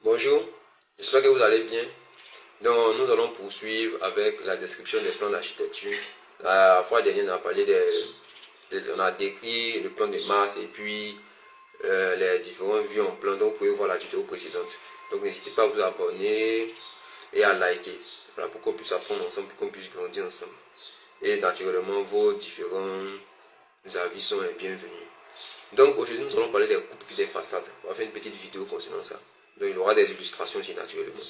Bonjour, j'espère que vous allez bien. Donc, nous allons poursuivre avec la description des plans d'architecture. La fois dernière, on a parlé on a décrit le plan de Mars et puis les différents vues en plan. Donc, vous pouvez voir la vidéo précédente. Donc, n'hésitez pas à vous abonner et à liker. Voilà, pour qu'on puisse apprendre ensemble, pour qu'on puisse grandir ensemble. Et naturellement, vos différents avis sont les bienvenus. Donc, aujourd'hui, nous allons parler des coupes et des façades. On va faire une petite vidéo concernant ça. Donc, il y aura des illustrations aussi naturellement.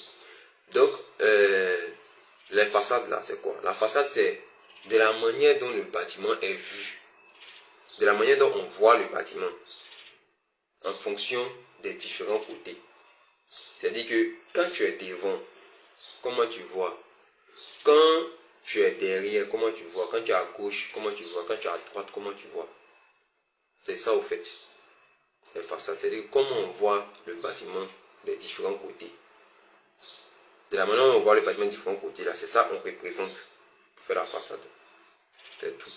Donc, les façades là, c'est quoi? La façade, c'est de la manière dont le bâtiment est vu, de la manière dont on voit le bâtiment, en fonction des différents côtés. C'est-à-dire que quand tu es devant, comment tu vois? Quand tu es derrière, comment tu vois? Quand tu es à gauche, comment tu vois? Quand tu es à droite, comment tu vois? C'est ça au fait. Les façades, c'est-à-dire comment on voit le bâtiment des différents côtés. De la manière dont on voit le bâtiment des différents côtés, là, c'est ça qu'on représente pour faire la façade. C'est tout.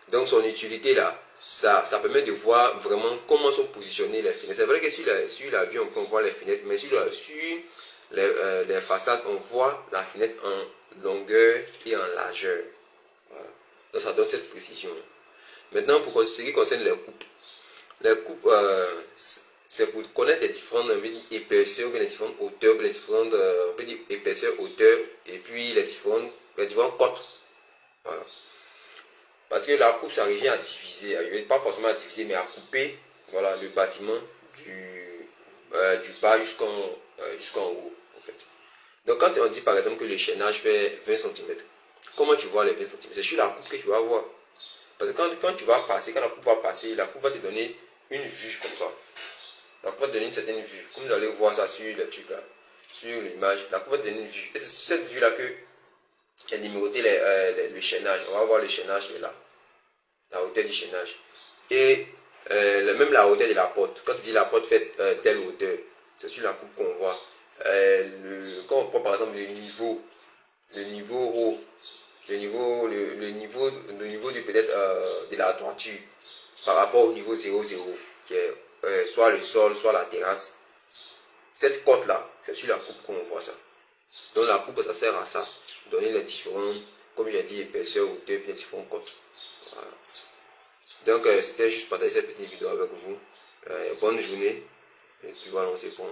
Donc son utilité là, ça permet de voir vraiment comment sont positionnées les fenêtres. C'est vrai que sur la vue, on peut voir les fenêtres, mais sur les façades, on voit la fenêtre en longueur et en largeur. Voilà. Donc ça donne cette précision. Maintenant, pour ce qui concerne les coupes, c'est pour connaître les différentes épaisseurs, les différentes hauteurs, les différentes épaisseurs, hauteurs, et puis les différentes cotes. Voilà. Parce que la coupe, ça revient à diviser, pas forcément à diviser, mais à couper, voilà, le bâtiment du bas jusqu'en haut, en fait. Donc, quand on dit par exemple que le chaînage fait 20 cm, comment tu vois les 20 cm? C'est sur la coupe que tu vas voir. Parce que quand tu vas passer, quand la coupe va passer, la coupe va te donner une vue comme ça. La coupe va te donner une certaine vue. Comme vous allez voir ça sur le truc là, sur l'image, la coupe va te donner une vue. Et c'est sur cette vue là que est numéroté le chaînage. On va voir le chaînage de là. La hauteur du chaînage. Et même la hauteur de la porte. Quand tu dis la porte fait telle hauteur, c'est sur la coupe qu'on voit. Quand on prend par exemple le niveau haut, le niveau de peut-être de la toiture par rapport au niveau 0,0 qui est soit le sol, soit la terrasse. Cette cote là, c'est sur la coupe qu'on voit ça. Donc la coupe, ça sert à ça, donner les différents, comme j'ai dit, épaisseurs, hauteurs, les différents cotes. Voilà. Donc c'était juste partager cette petite vidéo avec vous. Bonne journée. Et puis voilà, on se prend.